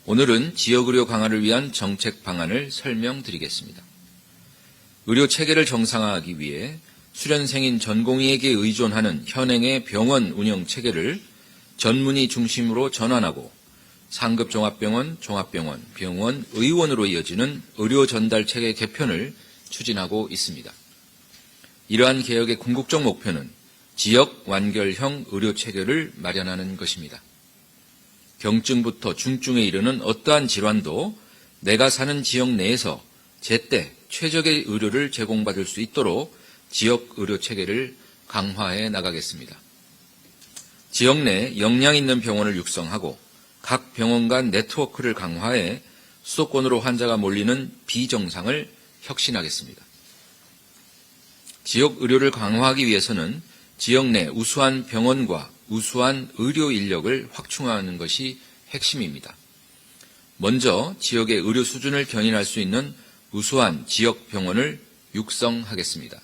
오늘은 지역의료 강화를 위한 정책 방안을 설명드리겠습니다. 의료 체계를 정상화하기 위해 수련생인 전공의에게 의존하는 현행의 병원 운영 체계를 전문의 중심으로 전환하고 상급 종합병원, 종합병원, 병원 의원으로 이어지는 의료 전달 체계 개편을 추진하고 있습니다. 이러한 개혁의 궁극적 목표는 지역 완결형 의료 체계를 마련하는 것입니다. 경증부터 중증에 이르는 어떠한 질환도 내가 사는 지역 내에서 제때 최적의 의료를 제공받을 수 있도록 지역 의료 체계를 강화해 나가겠습니다. 지역 내 역량 있는 병원을 육성하고 각 병원 간 네트워크를 강화해 수도권으로 환자가 몰리는 비정상을 혁신하겠습니다. 지역 의료를 강화하기 위해서는 지역 내 우수한 병원과 우수한 의료 인력을 확충하는 것이 핵심입니다. 먼저 지역의 의료 수준을 견인할 수 있는 우수한 지역 병원을 육성하겠습니다.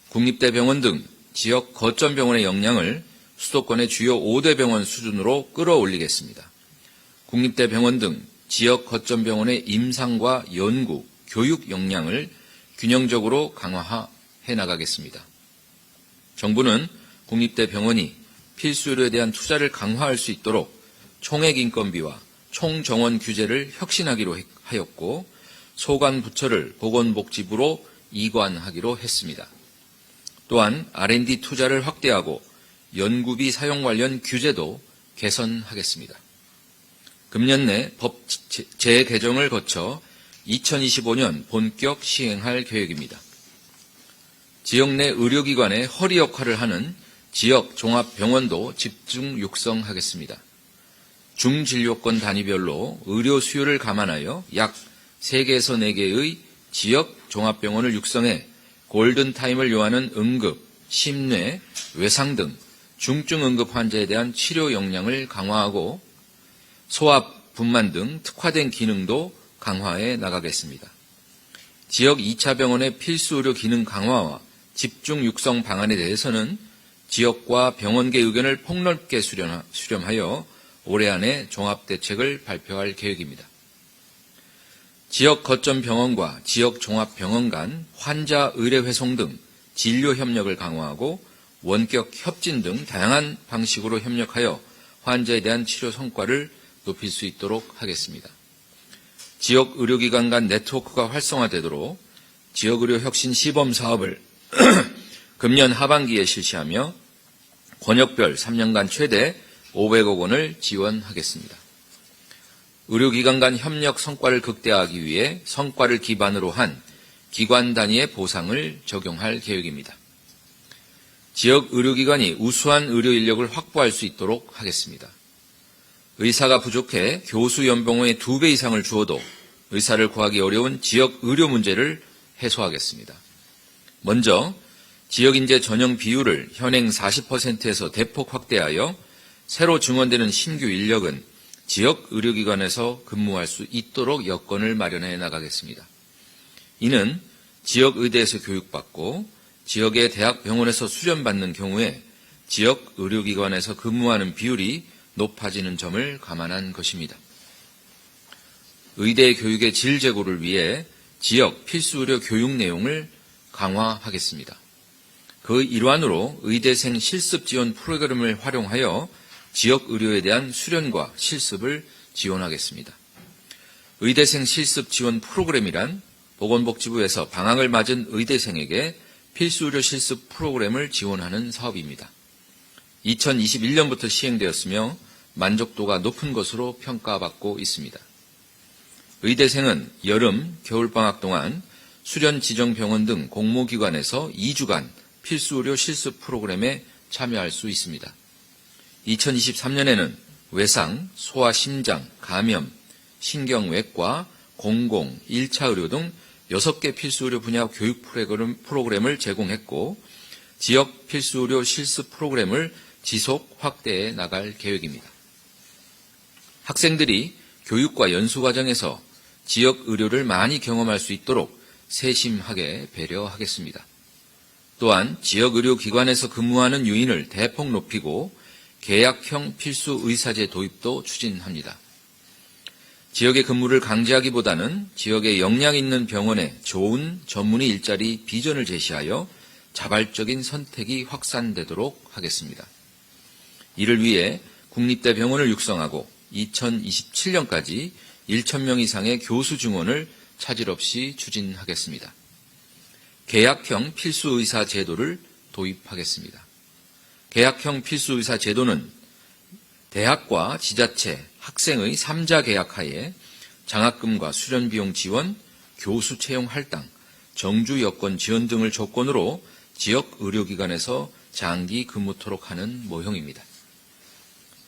국립대병원 등 지역 거점 병원의 역량을 수도권의 주요 5대 병원 수준으로 끌어올리겠습니다. 국립대병원 등 지역 거점 병원의 임상과 연구, 교육 역량을 균형적으로 강화해 나가겠습니다. 정부는 국립대병원이 필수 의료에 대한 투자를 강화할 수 있도록 총액 인건비와 총정원 규제를 혁신하기로 하였고 소관 부처를 보건복지부로 이관하기로 했습니다. 또한 R&D 투자를 확대하고 연구비 사용 관련 규제도 개선하겠습니다. 금년 내 법 재개정을 거쳐 2025년 본격 시행할 계획입니다. 지역 내 의료기관의 허리 역할을 하는 지역 종합병원도 집중 육성하겠습니다. 중진료권 단위별로 의료 수요를 감안하여 약 3개에서 4개의 지역 종합병원을 육성해 골든타임을 요하는 응급, 심뇌, 외상 등 중증 응급 환자에 대한 치료 역량을 강화하고 소압, 분만 등 특화된 기능도 강화해 나가겠습니다. 지역 2차 병원의 필수 의료 기능 강화와 집중 육성 방안에 대해서는 지역과 병원계 의견을 폭넓게 수렴하여 올해 안에 종합대책을 발표할 계획입니다. 지역 거점 병원과 지역 종합병원 간 환자 의뢰 회송 등 진료 협력을 강화하고 원격 협진 등 다양한 방식으로 협력하여 환자에 대한 치료 성과를 높일 수 있도록 하겠습니다. 지역 의료기관 간 네트워크가 활성화되도록 지역의료 혁신 시범 사업을 금년 하반기에 실시하며 권역별 3년간 최대 500억 원을 지원하겠습니다. 의료기관 간 협력 성과를 극대화하기 위해 성과를 기반으로 한 기관 단위의 보상을 적용할 계획입니다. 지역 의료기관이 우수한 의료 인력을 확보할 수 있도록 하겠습니다. 의사가 부족해 교수 연봉의 2배 이상을 주어도 의사를 구하기 어려운 지역 의료 문제를 해소하겠습니다. 먼저 지역인재 전형 비율을 현행 40%에서 대폭 확대하여 새로 증원되는 신규 인력은 지역 의료기관에서 근무할 수 있도록 여건을 마련해 나가겠습니다. 이는 지역 의대에서 교육받고 지역의 대학 병원에서 수련받는 경우에 지역 의료기관에서 근무하는 비율이 높아지는 점을 감안한 것입니다. 의대 교육의 질 제고를 위해 지역 필수 의료 교육 내용을 강화하겠습니다. 그 일환으로 의대생 실습 지원 프로그램을 활용하여 지역 의료에 대한 수련과 실습을 지원하겠습니다. 의대생 실습 지원 프로그램이란 보건복지부에서 방학을 맞은 의대생에게 필수 의료 실습 프로그램을 지원하는 사업입니다. 2021년부터 시행되었으며 만족도가 높은 것으로 평가받고 있습니다. 의대생은 여름, 겨울방학 동안 수련 지정병원 등 공모기관에서 2주간 필수의료 실습 프로그램에 참여할 수 있습니다. 2023년에는 외상, 소아심장, 감염, 신경외과, 공공, 1차 의료 등 6개 필수의료 분야 교육 프로그램을 제공했고 지역 필수의료 실습 프로그램을 지속 확대해 나갈 계획입니다. 학생들이 교육과 연수 과정에서 지역 의료를 많이 경험할 수 있도록 세심하게 배려하겠습니다. 또한 지역 의료기관에서 근무하는 유인을 대폭 높이고 계약형 필수 의사제 도입도 추진합니다. 지역의 근무를 강제하기보다는 지역에 역량 있는 병원에 좋은 전문의 일자리 비전을 제시하여 자발적인 선택이 확산되도록 하겠습니다. 이를 위해 국립대 병원을 육성하고 2027년까지 1,000명 이상의 교수 증원을 차질 없이 추진하겠습니다. 계약형 필수의사 제도를 도입하겠습니다. 계약형 필수의사 제도는 대학과 지자체, 학생의 3자 계약 하에 장학금과 수련비용 지원, 교수 채용 할당, 정주 여건 지원 등을 조건으로 지역 의료기관에서 장기 근무토록 하는 모형입니다.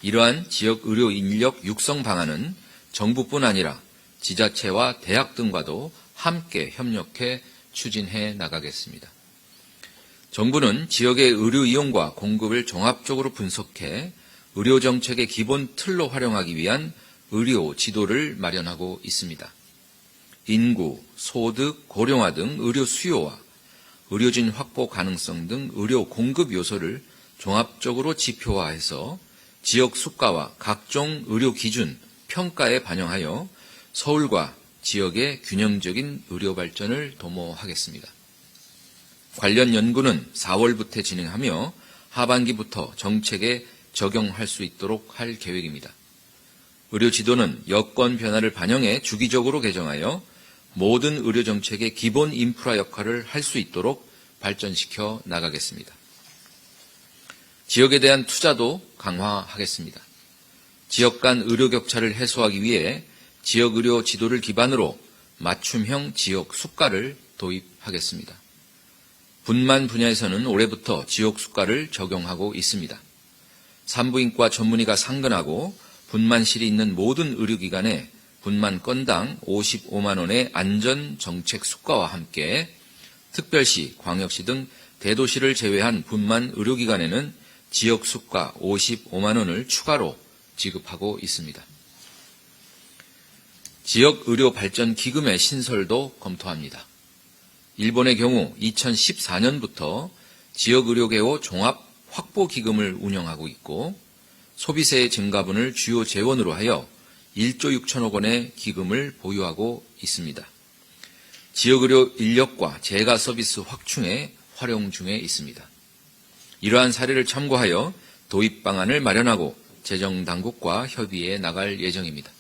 이러한 지역 의료 인력 육성 방안은 정부뿐 아니라 지자체와 대학 등과도 함께 협력해 추진해 나가겠습니다. 정부는 지역의 의료 이용과 공급을 종합적으로 분석해 의료정책의 기본 틀로 활용하기 위한 의료 지도를 마련하고 있습니다. 인구, 소득, 고령화 등 의료 수요와 의료진 확보 가능성 등 의료 공급 요소를 종합적으로 지표화해서 지역 수가와 각종 의료 기준, 평가에 반영하여 서울과 지역의 균형적인 의료 발전을 도모하겠습니다. 관련 연구는 4월부터 진행하며 하반기부터 정책에 적용할 수 있도록 할 계획입니다. 의료 지도는 여건 변화를 반영해 주기적으로 개정하여 모든 의료 정책의 기본 인프라 역할을 할 수 있도록 발전시켜 나가겠습니다. 지역에 대한 투자도 강화하겠습니다. 지역 간 의료 격차를 해소하기 위해 지역 의료 지도를 기반으로 맞춤형 지역 수가를 도입하겠습니다. 분만 분야에서는 올해부터 지역 수가를 적용하고 있습니다. 산부인과 전문의가 상근하고 분만실이 있는 모든 의료기관에 분만 건당 55만 원의 안전정책 수가와 함께 특별시, 광역시 등 대도시를 제외한 분만 의료기관에는 지역 수가 55만 원을 추가로 지급하고 있습니다. 지역 의료 발전 기금의 신설도 검토합니다. 일본의 경우 2014년부터 지역 의료개호 종합 확보 기금을 운영하고 있고 소비세 증가분을 주요 재원으로 하여 1조 6천억 원의 기금을 보유하고 있습니다. 지역 의료 인력과 재가 서비스 확충에 활용 중에 있습니다. 이러한 사례를 참고하여 도입 방안을 마련하고 재정당국과 협의해 나갈 예정입니다.